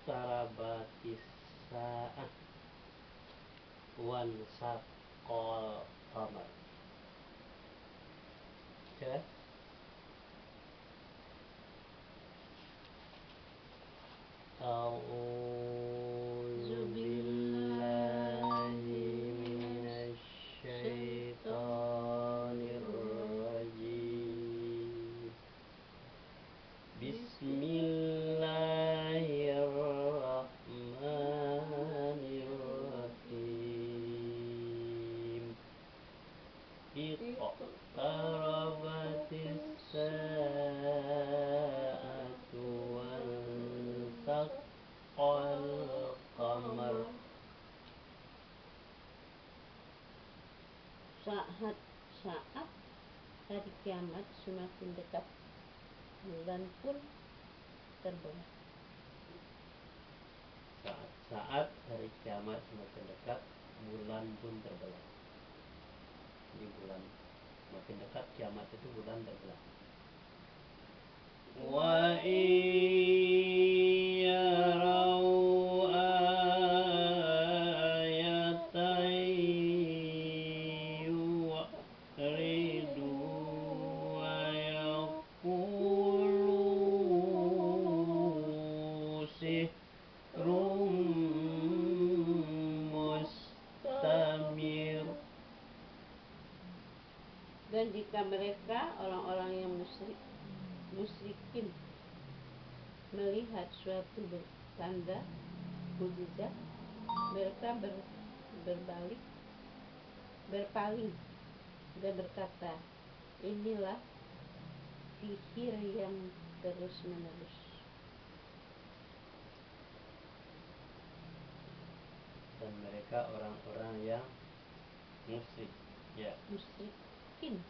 Iktarabatis sa'ah wan saqqal qamar. Jelas? A'udzu billahi minasy syaithanir rajim. Bismillahirrahmanirrahim. Iqtarabatis sa'atu wan saqqal qamar. Saat hari kiamat semakin dekat, bulan pun terbelah. Saat hari kiamat semakin dekat, bulan pun terbelah. Jadi bulan makin dekat kiamat itu bulan terbelah. Wa iyarau ayatan yu'ridu wa yaqulu sihrun mustamir. Dan jika mereka orang-orang yang musyrikin melihat suatu tanda mukjizat, mereka berpaling dan berkata, inilah sihir yang terus-menerus. Dan mereka orang-orang yang musyrik, ya. Musyrikin.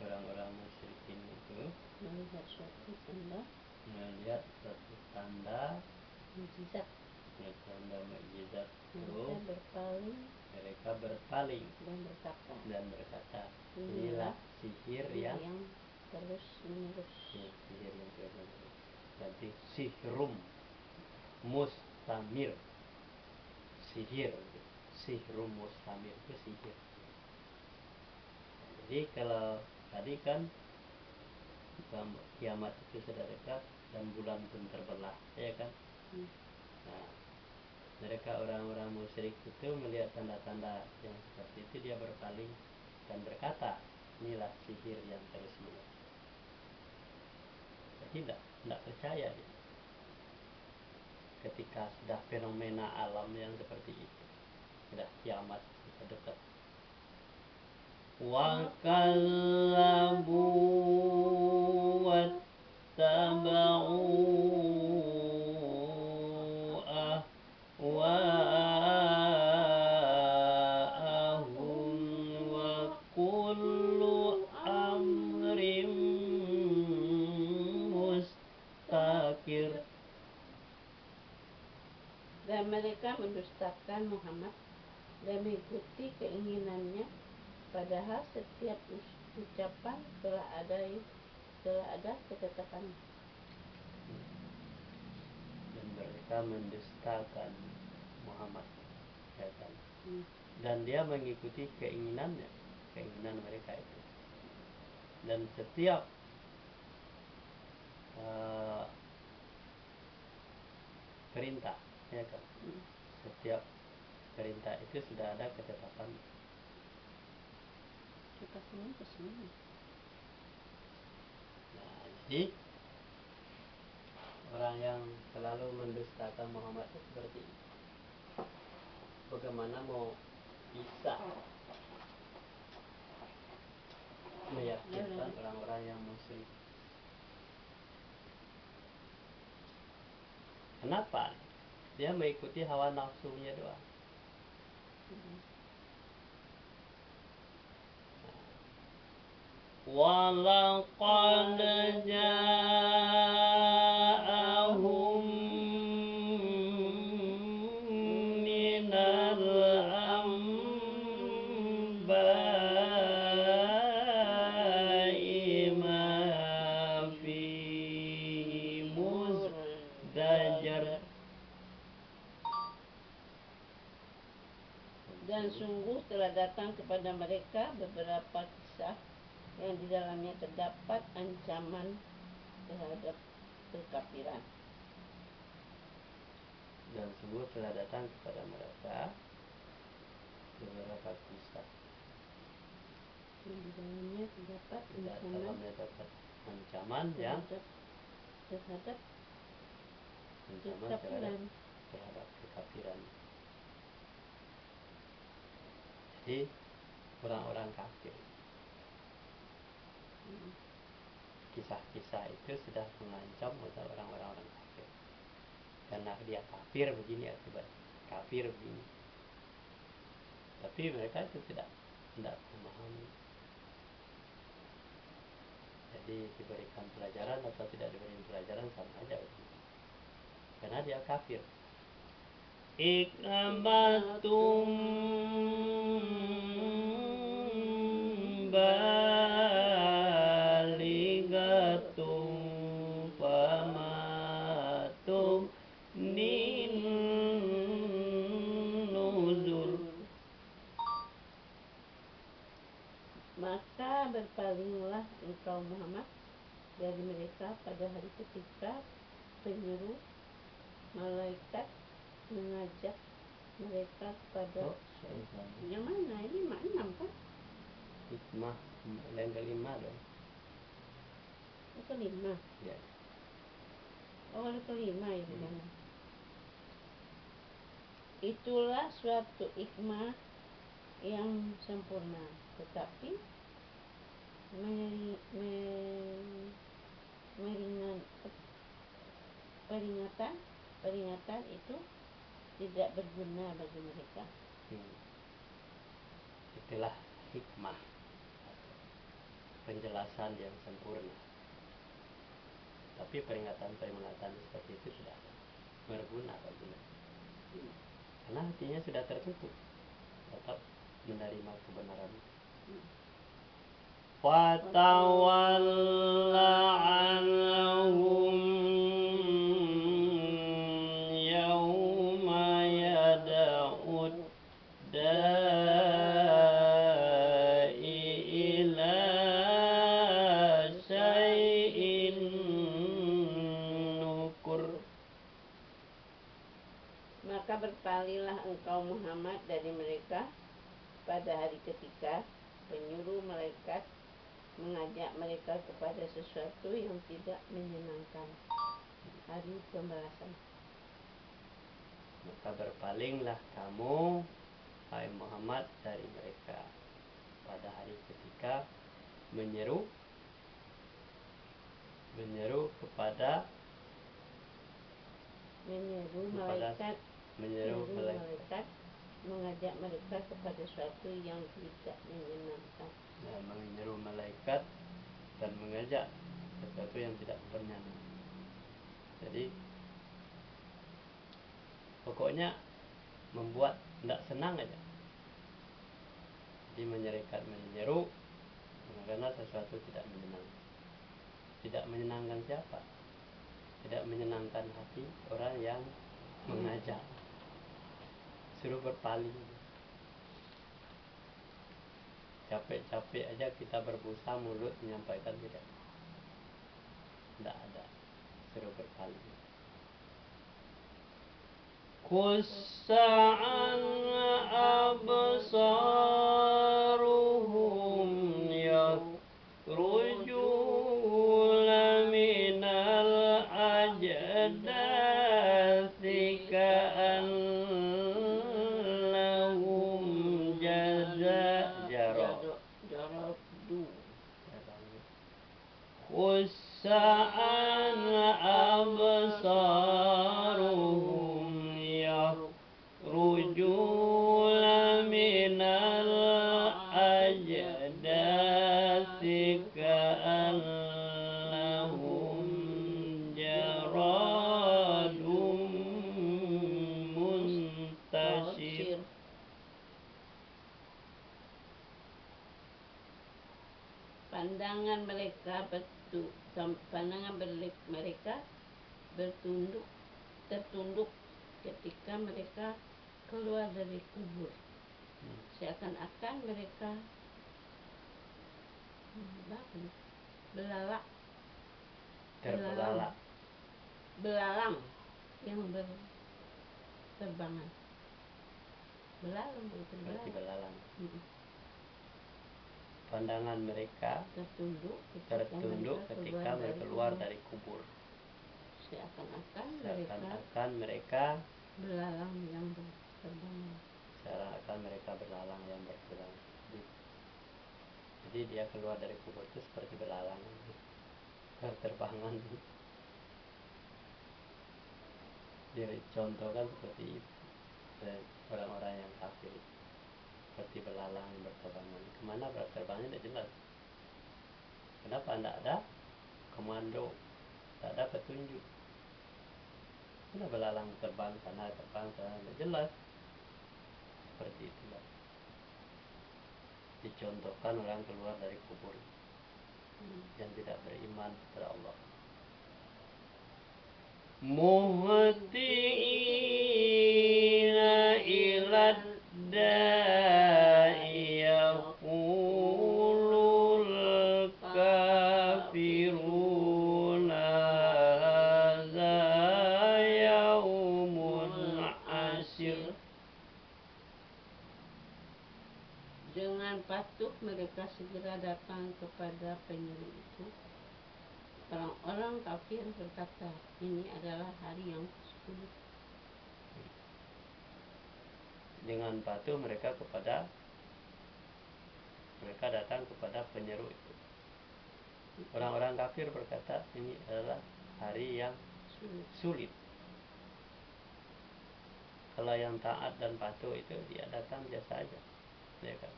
Orang-orang musyrikin itu melihat suatu tanda mukjizat, mereka berpaling dan berkata, inilah sihir yang terus menerus. Sihir yang terus menerus. Berarti sihrum mustamir. Sihrum mustamir itu sihir. Jadi kalau tadi kan kiamat itu sudah dekat dan bulan pun terbelah, ya kan? Nah, mereka orang-orang musyrik itu melihat tanda-tanda yang seperti itu, dia berpaling dan berkata, inilah sihir yang terus menerus. Jadi tidak percaya dia. Ketika sudah fenomena alam yang seperti itu, sudah kiamat sudah dekat. Wa kallabu wattaba'u ahwa'ahum wa kullu amrin mustaqir. Dan mereka mendustakan Muhammad dan mengikuti keinginannya, padahal setiap ucapan telah ada ketetapan. Dan mereka mendustakan Muhammad, ya kan? Dan dia mengikuti keinginan mereka itu. Dan setiap perintah, ya kan? Setiap perintah itu sudah ada ketetapan. Nah, jadi orang yang selalu mendustakan Muhammad itu seperti ini. Bagaimana mau bisa meyakinkan orang-orang yang musyrik? Kenapa? Dia mengikuti hawa nafsunya doang. Walaqad ja'ahum minal anba'i ma datang kepada mereka beberapa kisah yang di dalamnya terdapat ancaman terhadap kekafiran. Dan sungguh telah datang kepada mereka beberapa kisah Yang di dalamnya terdapat ancaman yang terhadap ancaman terhadap kekafiran. Jadi orang-orang kafir, kisah-kisah itu sudah mengancam orang-orang kafir. Karena dia kafir begini, akibat kafir begini. Tapi mereka itu tidak memahami. Jadi diberikan pelajaran atau tidak diberikan pelajaran sama aja begini. Karena dia kafir. Iknabatum baligatum famatum nin nuzur. Maka berpalinglah engkau Muhammad dari mereka pada hari ketika penyuruh malaikat mengajak mereka kepada yang mana ini mak 6 kan? Hikmah yang kelima dong. Yang kelima. Ya. Oh, yang kelima ya kan. Itulah suatu hikmah yang sempurna, tetapi peringatan itu tidak berguna bagi mereka. Itulah hikmah, penjelasan yang sempurna. Tapi peringatan seperti itu tidak berguna bagi mereka. Karena hatinya sudah tertutup, tetap menerima kebenaran. Fatawalla anhum yawma yada'ud da'i ila syai'in nukur. Maka berpalinglah engkau Muhammad dari mereka pada hari ketika penyuruh malaikat mengajak mereka kepada sesuatu yang tidak menyenangkan, hari pembalasan. Maka berpalinglah kamu, hai Muhammad, dari mereka pada hari ketika menyeru kepada malaikat mengajak mereka kepada sesuatu yang tidak menyenangkan. Menyeru malaikat dan mengajak sesuatu yang tidak menyenangkan. Jadi pokoknya membuat tidak senang aja. Jadi menyeru karena sesuatu tidak menyenangkan. Tidak menyenangkan siapa? Tidak menyenangkan hati orang yang mengajak. Suruh berpaling. Capek-capek aja kita berbusa mulut menyampaikan tidak ada. Suruh berpaling. Kussa'an absaruhum yakhrujuna minal ajdathi ka'annahum jaradu. Kussa'an absaruhum yakhrujuna minal ajdathi ka'annahum jaradum muntashir. Pandangan mereka tertunduk ketika mereka keluar dari kubur. Seakan-akan mereka belalak terbelalak. belalang yang berterbangan. Belalang itu Seperti belalang. belalang. Pandangan mereka Tertunduk ketika mereka keluar dari kubur. Seakan-akan mereka belalang yang berterbangan. Jadi dia keluar dari kubur itu seperti belalang berterbangan. Dia contohkan seperti itu. Orang-orang yang kafir seperti belalang yang berterbangan. Kemana berterbangannya tidak jelas. Kenapa tidak ada komando, tidak ada petunjuk? Kenapa belalang terbang sana tidak jelas. Seperti itulah dicontohkan orang keluar dari kubur yang tidak beriman kepada Allah. Muhtiina ilad da'i yaqulul kafiruna hadza yaumun asir. Dengan patuh mereka segera datang kepada penyeru itu. Orang-orang kafir berkata, ini adalah hari yang sulit. Dengan patuh mereka datang kepada penyeru itu. Orang-orang kafir berkata, ini adalah hari yang sulit. Kalau yang taat dan patuh itu dia datang biasa aja, ya kan?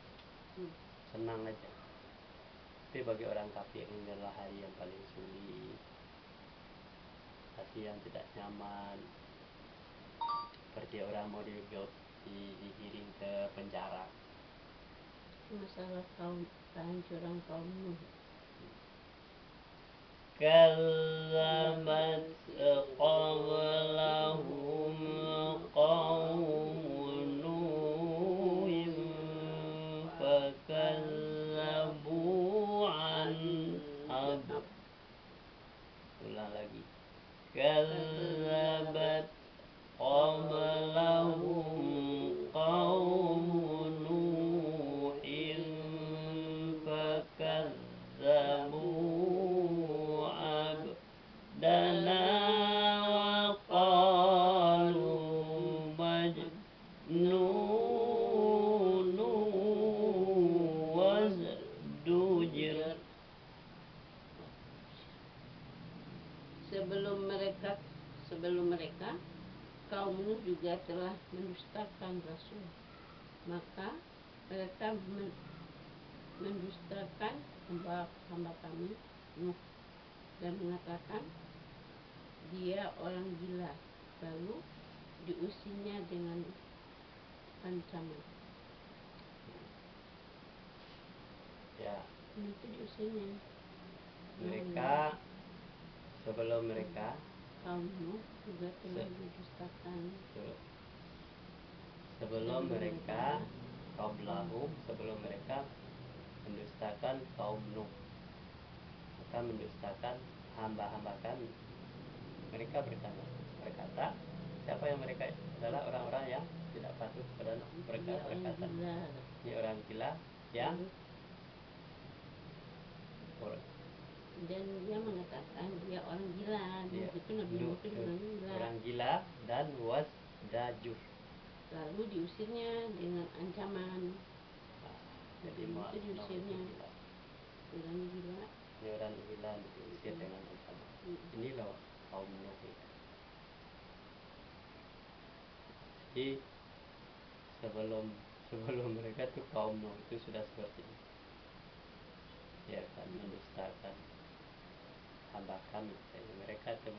Senang aja. Tapi bagi orang kafir ini adalah hari yang paling sulit, hari yang tidak nyaman, seperti orang mau digiring ke penjara. Masalah kehancuran kaum Nuh. Kazzabat qablahum qaumun Nuhin fakazzabu an'ab. Ulang lagi. Kazzabat qablahum qaumun Nuhin fakazzabu abdana wa qalu majnun wazdujir. Sebelum mereka kaum Nuh juga telah mendustakan Rasul. Maka mereka mendustakan hamba kami Nuh dan mengatakan dia orang gila, lalu diusirnya dengan ancaman. Ya. Itu diusirnya. Mereka sebelum mereka kaum Nuh juga telah didustakan. Sebelum mereka mendustakan kaum Nuh, maka mendustakan hamba-hamba kami. Mereka berkata, siapa yang mereka adalah orang-orang yang tidak patuh kepada Nuh. Mereka berkata, ini orang gila yang dan dia mengatakan dia orang gila. Itu Nabi Nuh itu dibilang gila. Orang gila dan wazdajur. Lalu diusirnya dengan ancaman. Jadi itu diusirnya. Orang gila. Ini orang gila diusir dengan ancaman. Inilah kaum Nuh. Jadi sebelum mereka tuh kaum Nuh itu sudah seperti ini. Ya kan, mendustakan hamba kami. Mereka itu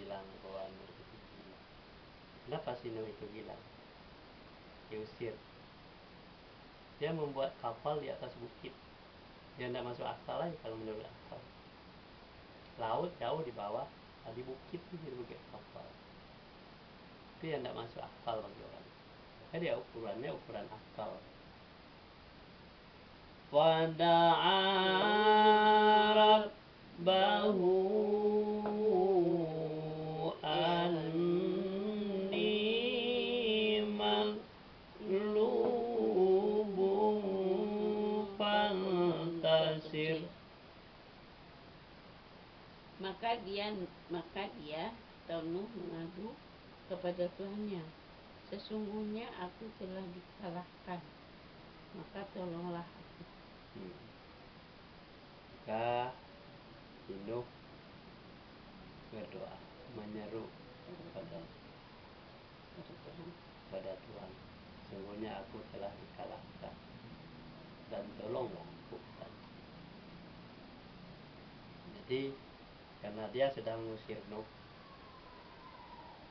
bilang bahwa Nuh itu gila. Kenapa sih Nuh itu gila? Diusir. Dia membuat kapal di atas bukit. Dia tidak masuk akal lagi kalau menurut akal. Laut jauh di bawah, di bukit itu kapal. Itu yang tidak masuk akal bagi orang. maka dia ukurannya ukuran akal. Fada'a rabbahu anni maghlubun fantasir. Maka dia Nuh mengadu kepada Tuhannya, sesungguhnya aku telah dikalahkan, maka tolonglah aku. Maka Nuh berdoa, menyeru kepada Tuhan, sesungguhnya aku telah dikalahkan dan tolonglah aku. Jadi karena dia sedang mengusir Nuh,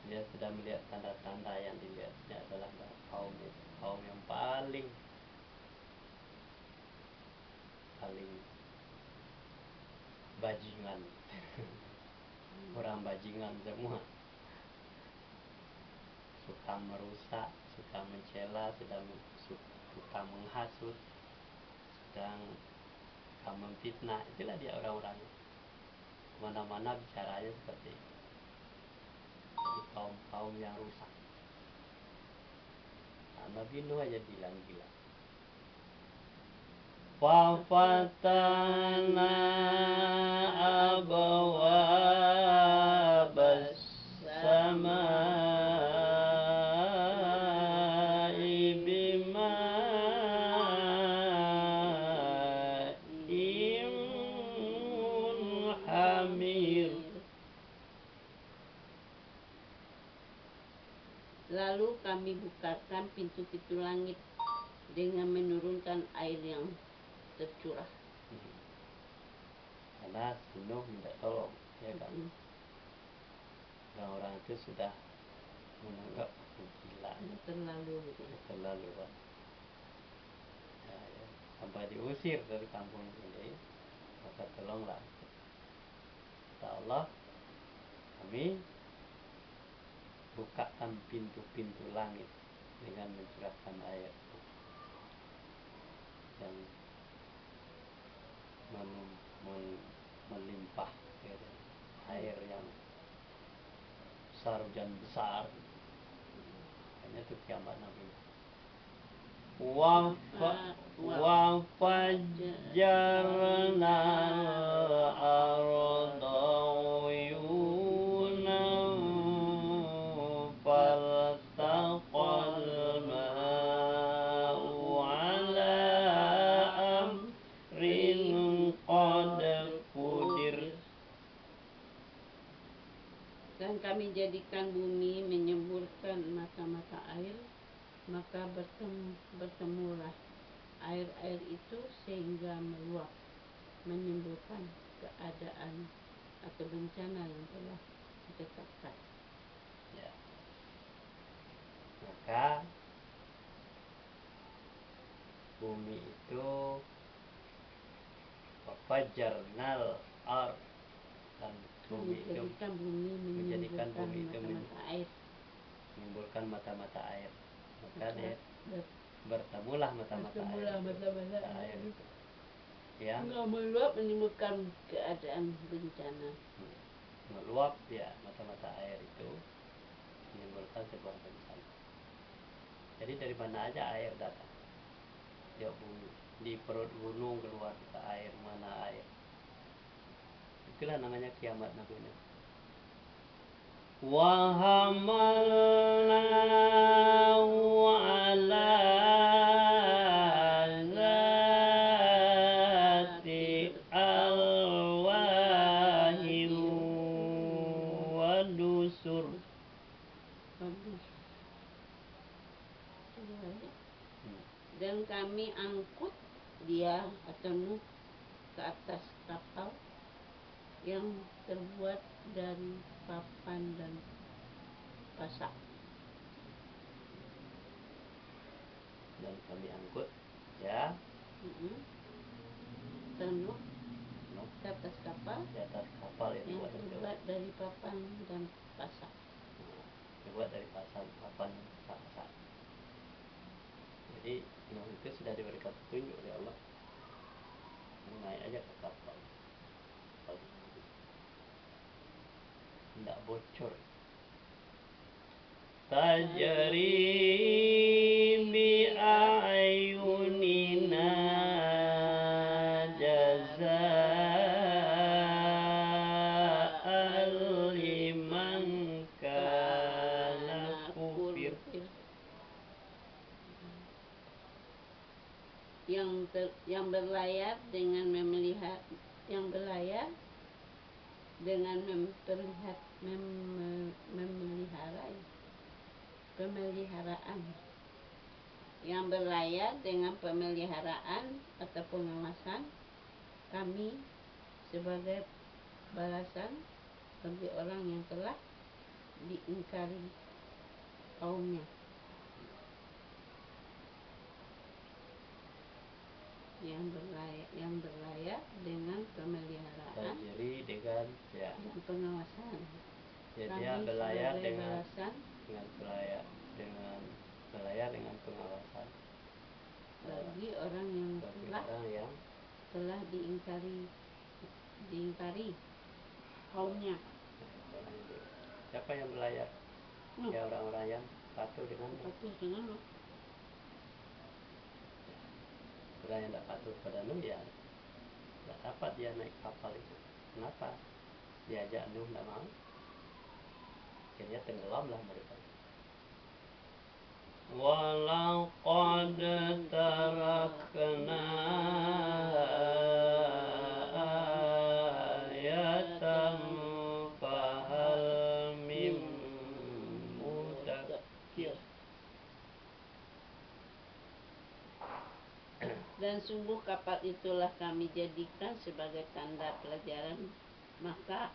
dia sudah melihat tanda-tanda yang dilihatnya adalah kaum yang paling bajingan. Orang bajingan semua, suka merusak, suka mencela, suka menghasut, sedang suka memfitnah. Itulah dia orang-orang, mana-mana bicaranya seperti itu. Kaum yang rusak. Nabi Nuh aja bilang gila. Fafatana abwabas samai bima'in munhamir. Lalu kami bukakan pintu-pintu langit dengan menurunkan air yang tercurah. Karena Nuh minta tolong, ya kan? Orang-orang itu sudah menganggap aku gila, terlalu. Sampai diusir dari kampung ini, maka tolonglah. Kata Allah, kami bukakan pintu-pintu langit dengan mencurahkan air yang melimpah, air yang besar dan besar. Hanya itu kiamat Nabi. Wa fajjarna al-arda uyunan faltaqal ma'u ala amrin qad qudir. Dan kami jadikan bumi menyemburkan mata-mata air, maka bertemulah air-air itu sehingga meluap, menimbulkan keadaan atau bencana yang telah ditetapkan. Ya. Maka bumi itu fajarnal ard, dan bumi itu menjadikan bumi itu menimbulkan mata-mata air. Maka dia bertemulah mata-mata air itu yang meluap, menimbulkan keadaan bencana. Meluap, ya, mata-mata air itu menimbulkan sebuah bencana. Jadi dari mana aja air datang? Ya bumi, di perut gunung keluar ke air, mana air. Itulah namanya kiamat Nabi Nuh. Wa hamalnahu ala zati alwahi wa dusur. Dan kami angkut dia atau Nuh ke atas kapal yang terbuat dari papan dan pasak. Dan kami angkut, ya, Nuh ke atas kapal yang terbuat dari papan dan pasak. Terbuat dari papan dan pasak. Jadi Nuh itu sudah diberikan petunjuk oleh Allah, naik aja ke kapal, tidak bocor. Tajri bi ayunina jazaan liman kana kufir. Yang berlayar dengan memelihara, yang berlayar dengan pemeliharaan, yang berlayar dengan pemeliharaan atau pengawasan kami sebagai balasan bagi orang yang telah diingkari kaumnya. Yang berlayar dengan pemeliharaan, Tajri dengan dan pengawasan. Ya, Kami dia berlayar sebagai dengan balasan berlayar dengan pengawasan bagi orang yang telah diingkari kaumnya. Siapa yang berlayar? Ya, orang-orang yang patuh dengan Nuh. Orang yang tidak patuh pada Nuh, ya tidak dapat dia naik kapal itu. Kenapa? Diajak Nuh tidak mau, akhirnya tenggelamlah mereka. Walaqad tarakna ayatan fahal mim mudakkir. Dan sungguh kapal itulah kami jadikan sebagai tanda pelajaran, maka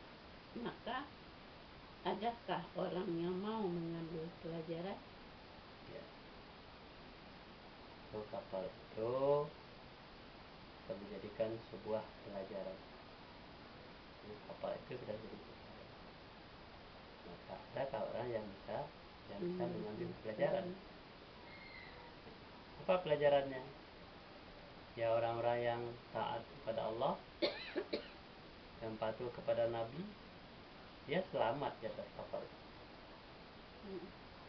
adakah orang yang mau mengambil pelajaran? Ya. So, kapal itu kami jadikan sebuah pelajaran. Kapal itu sudah jadi pelajaran. Maka adakah orang yang bisa mengambil pelajaran? Apa pelajarannya? Ya, orang-orang yang taat kepada Allah, yang patuh kepada Nabi, dia selamat di atas kapal.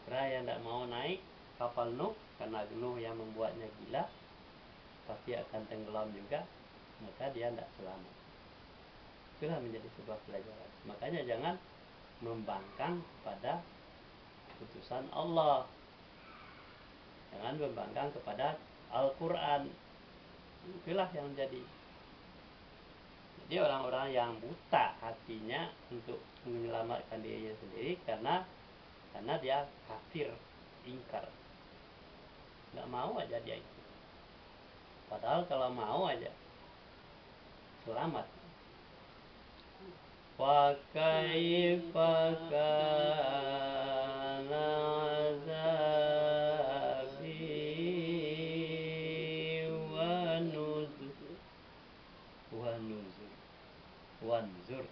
Karena yang tidak mau naik kapal Nuh, karena Nuh yang membuatnya gila, pasti akan tenggelam juga, maka dia tidak selamat. Itulah menjadi sebuah pelajaran. Makanya jangan membangkang pada putusan Allah, jangan membangkang kepada Al-Quran. Itulah yang jadi orang-orang yang buta hatinya untuk menyelamatkan dirinya sendiri karena dia kafir, ingkar, nggak mau aja dia itu. Padahal kalau mau aja selamat. Wa kaifa kana azabi wanzur.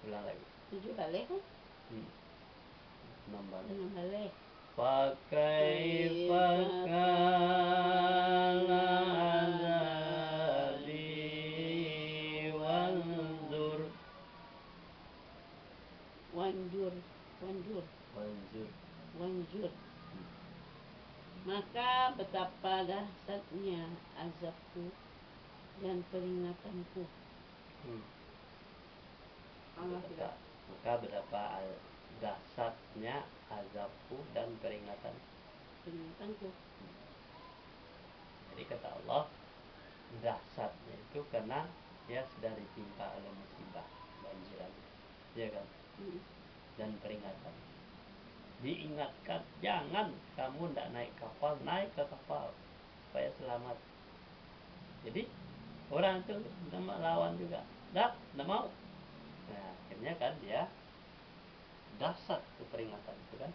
Ulang lagi. 7 balik kan? 6 balik. 6 balik. Fa kaifa kana azabi wanzur. Wanjur. Maka betapa dahsyatnya azabku dan peringatanku. Maka betapa dahsyatnya azabku dan peringatanku. Jadi kata Allah, dahsyatnya itu karena dia sudah ditimpa oleh musibah, banjiran, ya kan? Dan peringatan, diingatkan, jangan kamu tidak naik kapal, naik ke kapal supaya selamat. Jadi orang itu lawan juga, tidak mau. Nah, akhirnya kan dia dahsyat itu peringatan itu kan.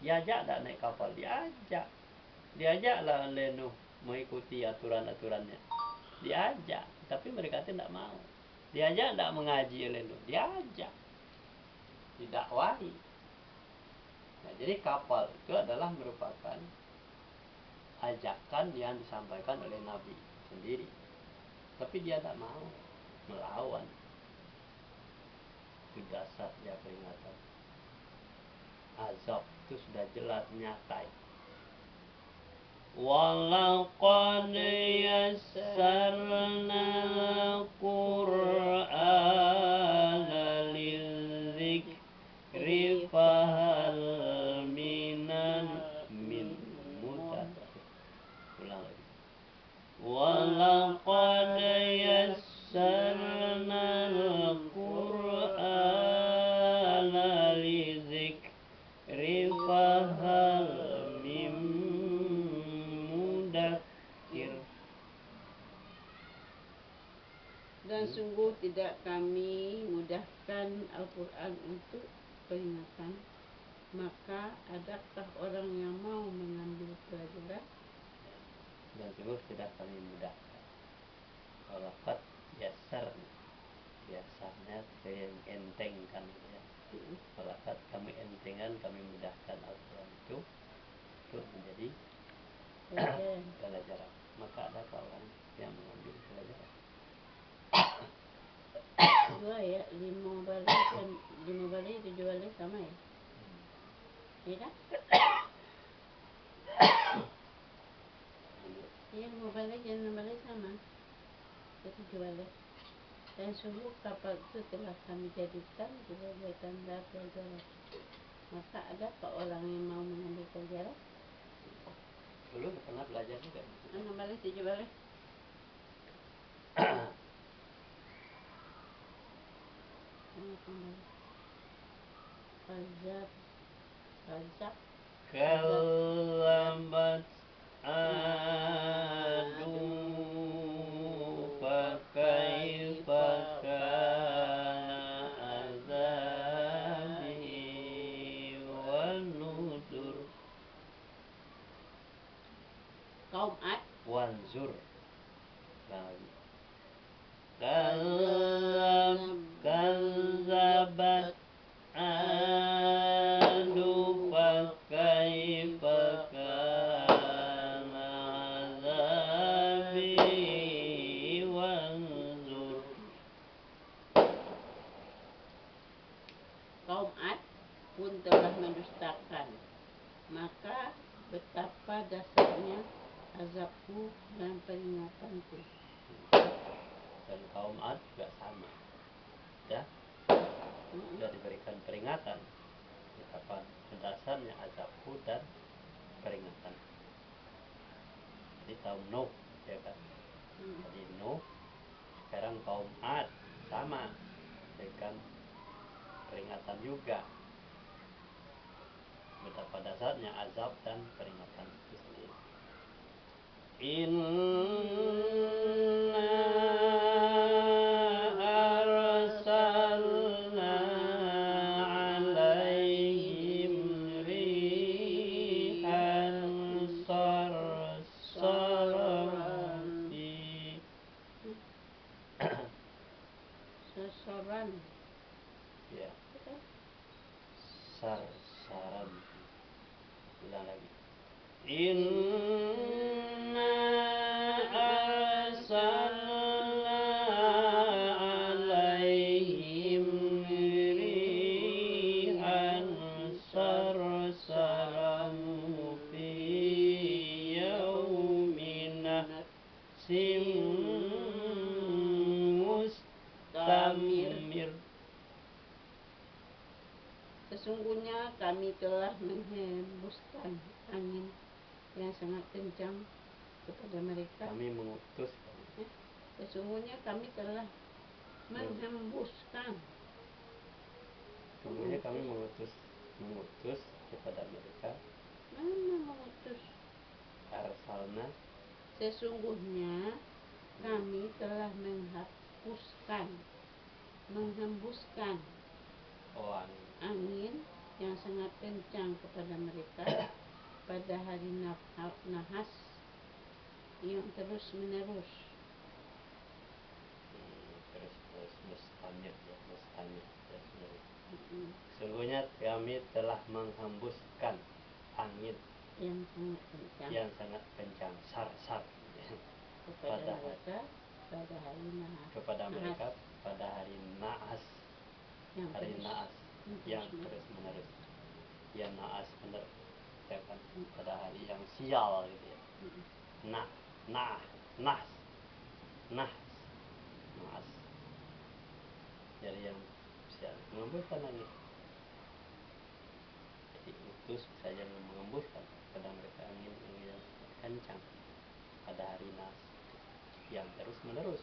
Diajak tidak naik kapal, diajaklah oleh Nuh mengikuti aturan-aturannya, diajak, tapi mereka tidak mau. Diajak tidak mengaji oleh Nuh, diajak, didakwahi, Nah, jadi kapal itu adalah merupakan ajakan yang disampaikan oleh Nabi sendiri, tapi dia tidak mau melawan. Itu dasar dia peringatan. Azab itu sudah jelas nyata. Walaqad yassarna al-Qur'ana lidzikri fahal min muddakir. Ulang lagi. Walaqad yassarna al-Qur'ana lidzikri fahal min muddakir. Dan sungguh tidak kami mudahkan Al-Quran untuk peringatan, maka adakah orang yang mau mengambil pelajaran? Dan sungguh tidak kami mudahkan. Walakat yasar, biasanya entengkan ya. Walakat kami entengkan, kami mudahkan Al-Quran itu untuk menjadi pelajaran. Maka adakah orang yang mengambil pelajaran? Dua ya, 5 balik dan 5 balik 7 balik sama ya? Iya kan? Iya, 5 balik dan 6 balik sama. 7 balik. Dan sungguh kapal itu telah kami jadikan sebagai tanda pelajaran. Maka adakah orang yang mau mengambil pelajaran? Dulu pernah belajar juga. 6 balik 7 balik. Azab Kalamat adu fakaifa kana azabi wa nuzur. kaum Ad Wanzur. Kazzabat adu fakaifa kana azabi wanzur. kaum Ad pun telah mendustakan, maka betapa dasarnya azabku dan peringatanku. Dan kaum Ad juga sama ya, sudah diberikan peringatan betapa dasarnya azabku dan peringatan. Jadi kaum Nuh ya kan, tadi Nuh, sekarang kaum Ad sama, berikan peringatan juga betapa dasarnya azab dan peringatan itu sendiri. Inna arsalna alaihim rihan sarsaran fi Sasaran ya, sarsaran. Ulang lagi. Inna arsalna alaihim rihan sarsaran fi yaumin nahsin mustamir. Sesungguhnya kami telah menghembuskan angin yang sangat kencang kepada mereka. Kami mengutus. Sesungguhnya kami telah menghembuskan. Sesungguhnya kami mengutus kepada mereka. Mana mengutus? Arsalna. Sesungguhnya kami telah menghembuskan angin yang sangat kencang kepada mereka pada hari nahas yang terus menerus. Terus mustamir ya, terus menerus. Sungguhnya kami telah menghembuskan angin yang sangat kencang, sar-sar kepada mereka pada hari Nahas. Kepada mereka pada hari Naas, hari Naas yang terus menerus. Ya Naas benar, ya kan? Pada hari yang sial gitu ya. Naas, jadi yang sial, mengembuskan angin. Jadi utus saja mengembuskan pada mereka angin yang kencang pada hari Naas yang terus menerus.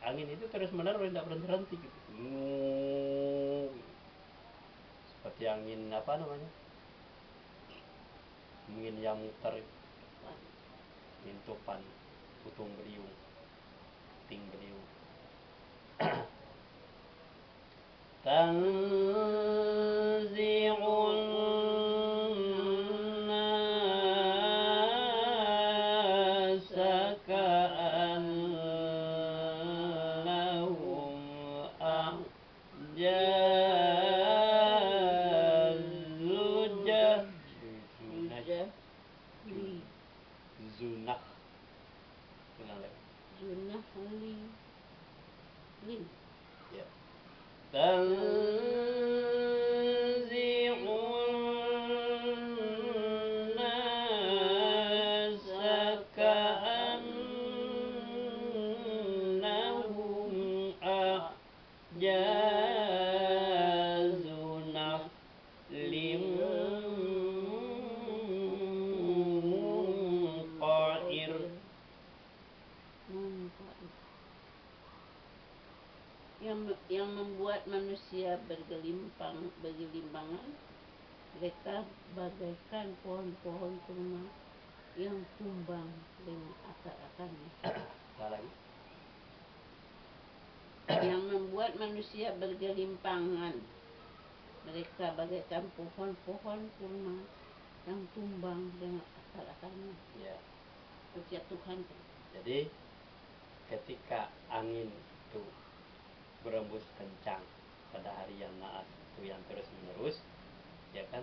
Angin itu terus menerus, tidak berhenti gitu. Seperti angin apa namanya? Angin yang muter, angin topan, puting beliung. Tanzi'un nasa ka'annahum zunah. Ya. Tanzi'un nasa ka'annahum a'jazu nakhlim munqa'ir. Yang membuat manusia bergelimpangan, mereka bagaikan pohon-pohon kurma yang tumbang dengan akar-akarnya. Yang membuat manusia bergelimpangan, mereka bagaikan pohon-pohon kurma yang tumbang dengan akar-akarnya. Ya. Berjatuhan. Jadi ketika angin itu berembus kencang pada hari yang Naas itu yang terus menerus, ya kan?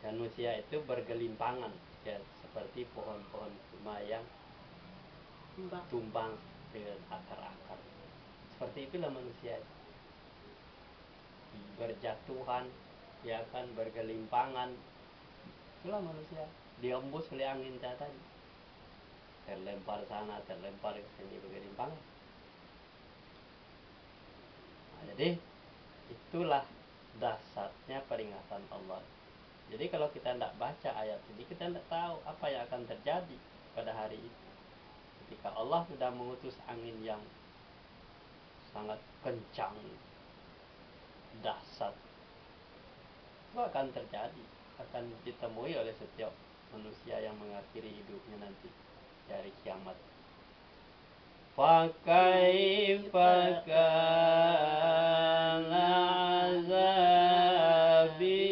Manusia itu bergelimpangan, ya, seperti pohon-pohon kurma yang tumbang dengan akar-akar. Seperti itulah manusia, berjatuhan, ya kan, bergelimpangan. Itulah manusia, diembus oleh angin tadi, terlempar sana, terlempar ke sini, bergelimpangan. Jadi itulah dasarnya peringatan Allah. Jadi kalau kita tidak baca ayat ini, kita tidak tahu apa yang akan terjadi pada hari itu. Ketika Allah sudah mengutus angin yang sangat kencang, dahsyat, itu akan terjadi, akan ditemui oleh setiap manusia yang mengakhiri hidupnya nanti dari kiamat. Fakaifa kana azabi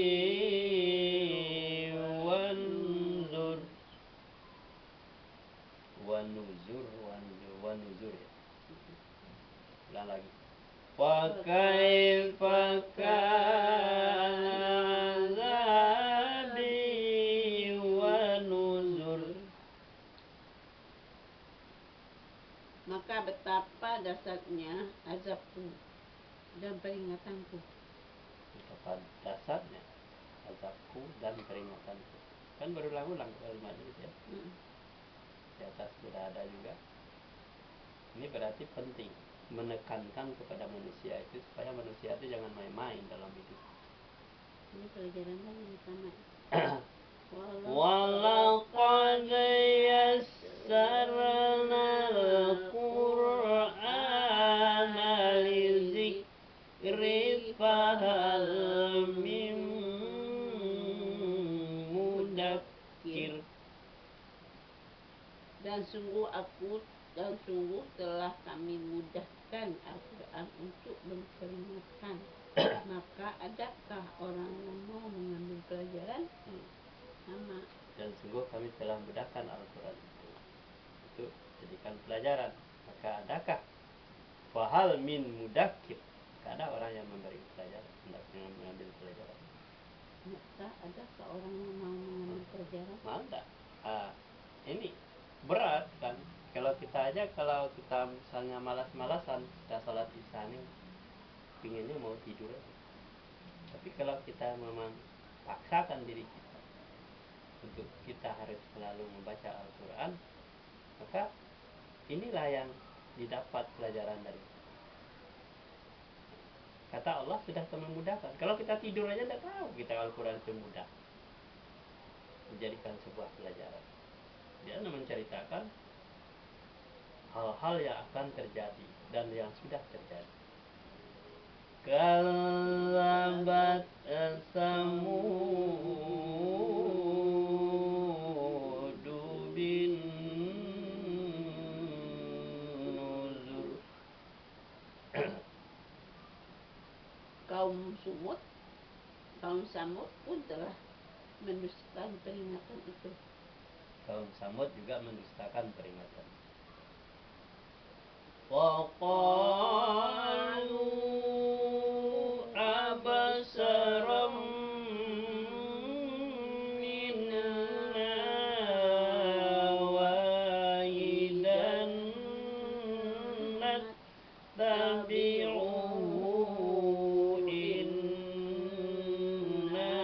wanzur ya. Ulang lagi. Fakaifa kana azabi wanuzur. Maka betapa dahsyatnya azabku dan peringatanku. Betapa dahsyatnya azabku dan peringatanku. Kan berulang-ulang kalimat itu ya. Di atas sudah ada juga. Ini berarti penting menekankan kepada manusia itu supaya manusia itu jangan main-main dalam hidup. Ini pelajaran lagi sama. Walaqad yassarna al-Qur'ana lizikri fahal min mudakkir. Dan sungguh telah kami mudahkan Al-Quran untuk memperingatkan. Maka adakah orang yang mau mengambil pelajaran? Sama. Dan sungguh kami telah mudahkan Al-Quran itu jadikan pelajaran. Maka adakah fahal min mudakkir, Gak ada orang yang memberi pelajaran, tidak yang mengambil pelajaran. Maka adakah orang yang mau mengambil pelajaran? Mau enggak? Ini berat kan. Kalau kita misalnya malas-malasan sudah sholat isya nih, pinginnya mau tidur aja. Tapi kalau kita memang paksakan diri kita untuk kita harus selalu membaca Al-Quran, maka inilah yang didapat pelajaran dari kata Allah sudah memudahkan. Kalau kita tidur aja tidak tahu kita Al-Quran itu mudah. Menjadikan sebuah pelajaran. Dia menceritakan hal-hal yang akan terjadi dan yang sudah terjadi. Kalabat Samudu bin Nuzur. Kaum Samud pun telah mendustakan peringatan itu. Kaum Samud juga mendustakan peringatan. Waqalu abasaram minna wahidan nattabi'uhu inna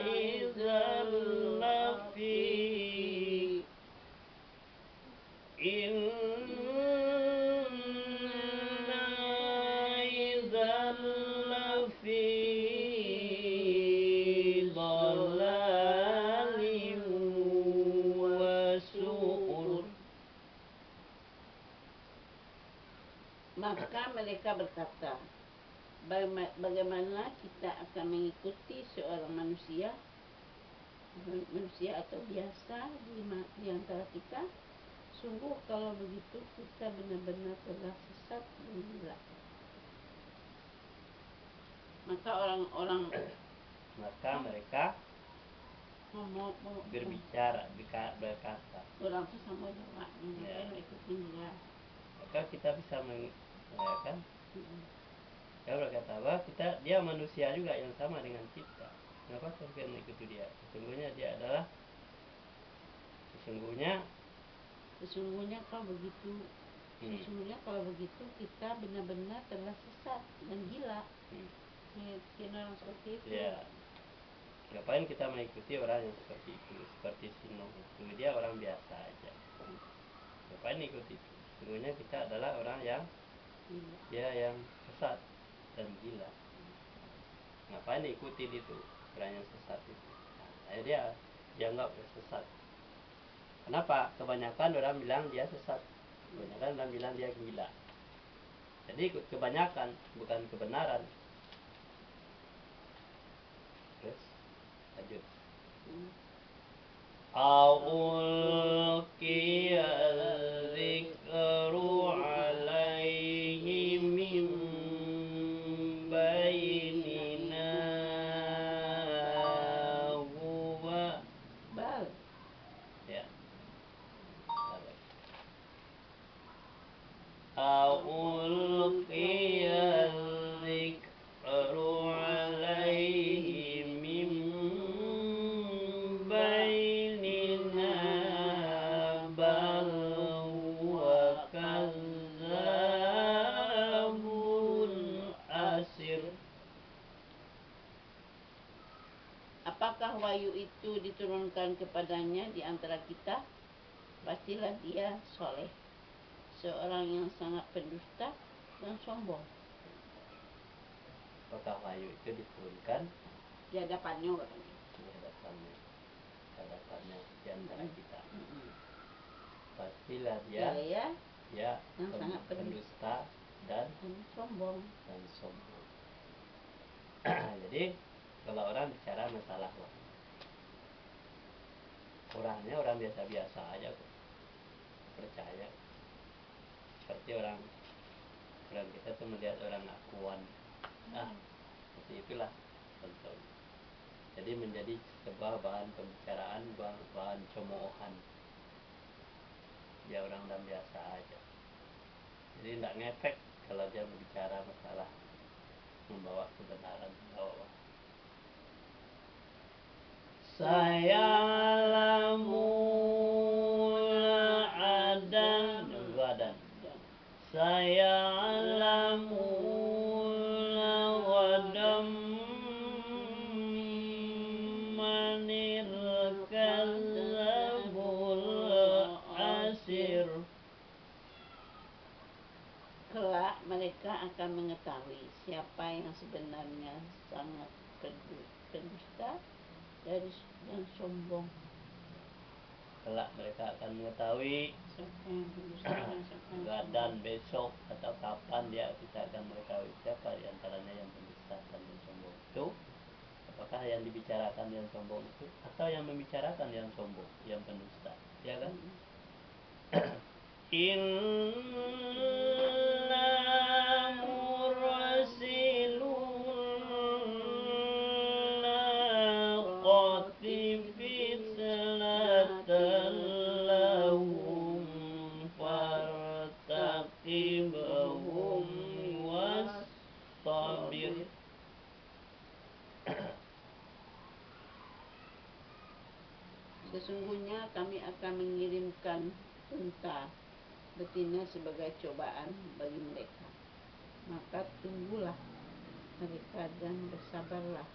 idzal lafi dhalalin wa su'ur. Maka mereka berkata, bagaimana kita akan mengikuti seorang manusia atau biasa di antara kita? Sungguh kalau begitu kita benar-benar telah sesat dan gila. Maka mereka berbicara, berkata. Orang itu sama juga, Ya. ikutin dia. Maka kita bisa kan? Dia berkata bahwa dia manusia juga yang sama dengan kita. Kenapa kita mengikuti dia? Sesungguhnya kalau begitu kita benar-benar telah sesat dan gila. Orang seperti itu. Ya. Ngapain kita mengikuti orang yang seperti itu? Seperti Sino itu, dia orang biasa aja. Ngapain ikuti itu? Sesungguhnya kita adalah orang yang yang sesat dan gila. Ngapain ikuti itu orang yang sesat itu? Nah, dia dianggap sesat. Kenapa? Kebanyakan orang bilang dia sesat. Kebanyakan orang bilang dia gila. Jadi ikut kebanyakan, bukan kebenaran. Terus lanjut. A'ulqiyal dzikru alaihi min bainina huwa Bal. Ya. A'ulqiyal dzikru alaihi min bainina bal huwa kazzabun asir. Apakah wahyu itu diturunkan kepadanya di antara kita? Pastilah dia soleh, seorang yang sangat pendusta dan sombong. Apakah wahyu itu diturunkan Di hadapannya katanya. di hadapannya di antara kita? Pastilah dia yang sangat pendusta dan sombong. Jadi kalau orang bicara masalah wahyu, orangnya orang biasa-biasa aja kok, percaya. Seperti orang kita tuh melihat orang akuan, seperti itulah contoh. Jadi menjadi sebuah bahan pembicaraan, bahan cemoohan. Dia orang biasa aja. Jadi tidak ngefek kalau dia berbicara masalah membawa kebenaran bahwa saya'lamuna adan gadan saya'lamuna gadan manil kadzabul asir. Kelak mereka akan mengetahui siapa yang sebenarnya sangat pendusta dan sombong. Kelak mereka akan mengetahui Siapa yang pendusta dan siapa yang gadan sombong. besok atau kapan kita akan mengetahui siapa di antaranya yang pendusta dan yang sombong itu. Apakah yang dibicarakan yang sombong itu atau yang membicarakan yang sombong, yang pendusta, ya kan? Inna mursilun naqati fitnatan lahum fartaqibhum wastabir. Sesungguhnya kami akan mengirimkan unta betina sebagai cobaan bagi mereka. Maka tunggulah mereka dan bersabarlah.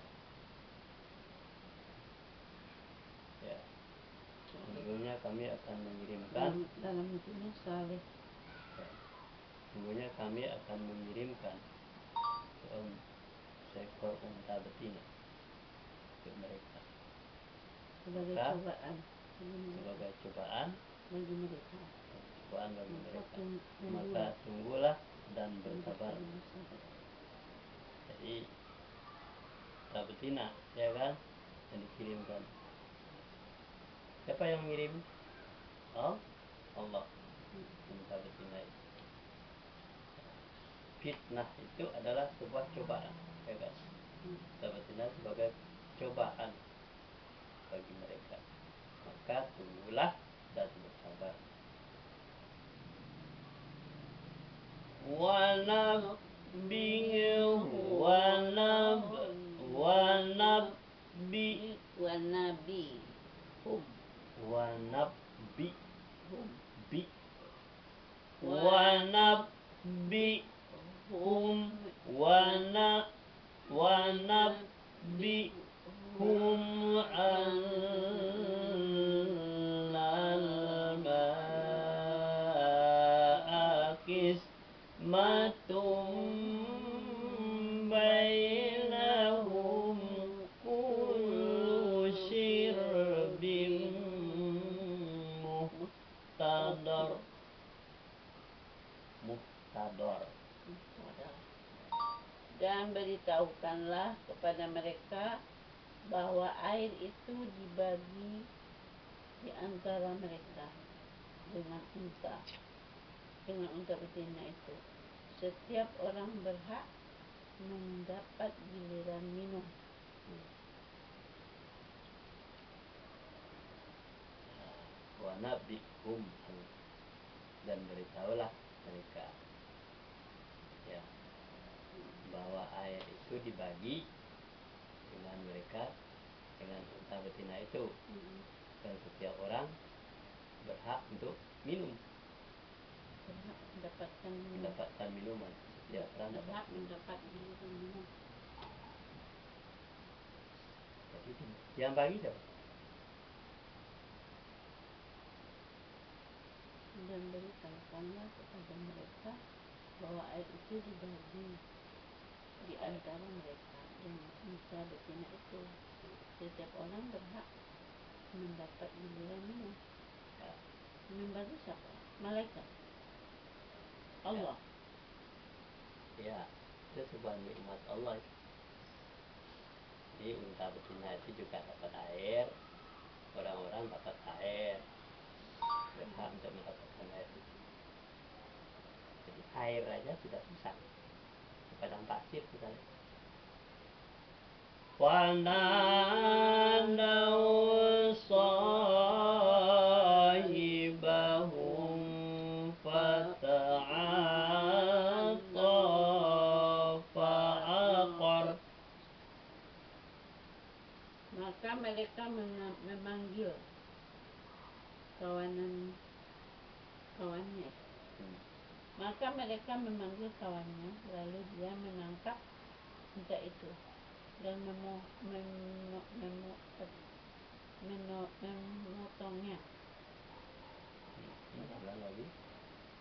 Ya. Sesungguhnya kami akan mengirimkan dalam dunia saleh. Ya. Sesungguhnya kami akan mengirimkan seekor unta betina untuk mereka Sebagai cobaan bagi mereka. Maka tunggulah dan bersabar. Jadi unta betina, ya kan, yang dikirimkan. Siapa yang mengirim? Allah. Unta betina itu. Fitnah itu adalah sebuah cobaan, ya kan? Unta betina sebagai cobaan bagi mereka. Maka tunggulah dan bersabar. Wanabbihum annal ma'a qismatum bainahum kullu shirbin muhtadar. Dan beritahukanlah kepada mereka bahwa air itu dibagi di antara mereka dengan unta betina itu. Setiap orang berhak mendapat giliran minum. Wanabbihum, dan beritahulah mereka, ya, bahwa air itu dibagi dengan mereka, dengan unta betina itu. Dan setiap orang berhak untuk minum, Berhak mendapatkan minuman. Setiap orang berhak mendapat giliran minum. Jadi yang bagi siapa? Dan beritahukanlah kepada mereka bahwa air itu dibagi di antara mereka dengan unta betina itu. Setiap orang berhak mendapat giliran minum. Membagi siapa? Malaikat, Allah. Ya, itu sebuah nikmat Allah. Jadi unta betina itu juga dapat air, orang-orang dapat air, berhak untuk mendapatkan air itu. Jadi air aja sudah susah di padang pasir misalnya. Wanadau sahibahum fata'ata kawannya. Maka mereka memanggil kawannya, lalu dia menangkap unta itu dan memotongnya.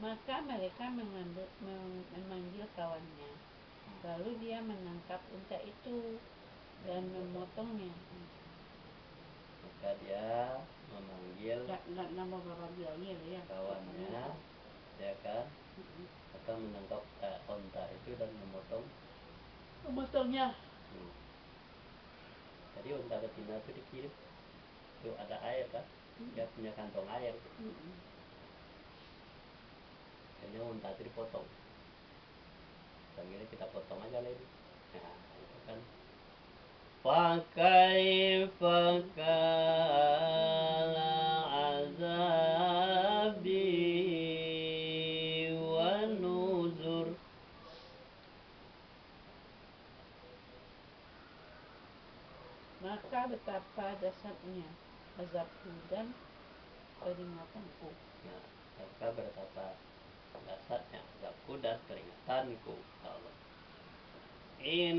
Maka mereka memanggil kawannya, lalu dia menangkap unta itu dan memotongnya. Maka dia memanggil kawannya, ya kan, atau menangkap unta itu dan memotongnya. Jadi unta betina itu dikirim, itu ada air kan, dia punya kantong air. Kayaknya unta itu dipotong, akhirnya kita potong aja lagi. Nah itu kan, fakaifa kana azabi wa nuzur. Maka betapa dahsyatnya azabku dan peringatanku. Nah, maka betapa dahsyatnya azabku dan peringatanku. Allah. Inna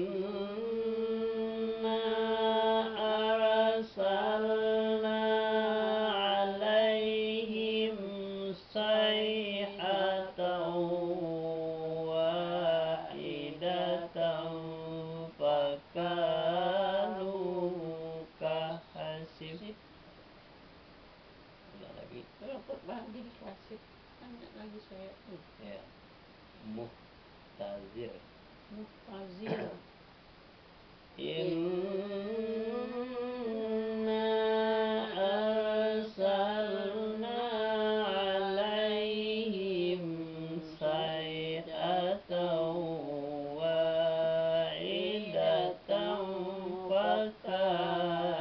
arsalna alaihim sayhatan wahidatan fakanu kahasib. Ulang lagi. Lagi dikasih. Tanya lagi saya. Ya. Muhtazir. Inna arsalna alaihim sayhatan wahidatan fakanu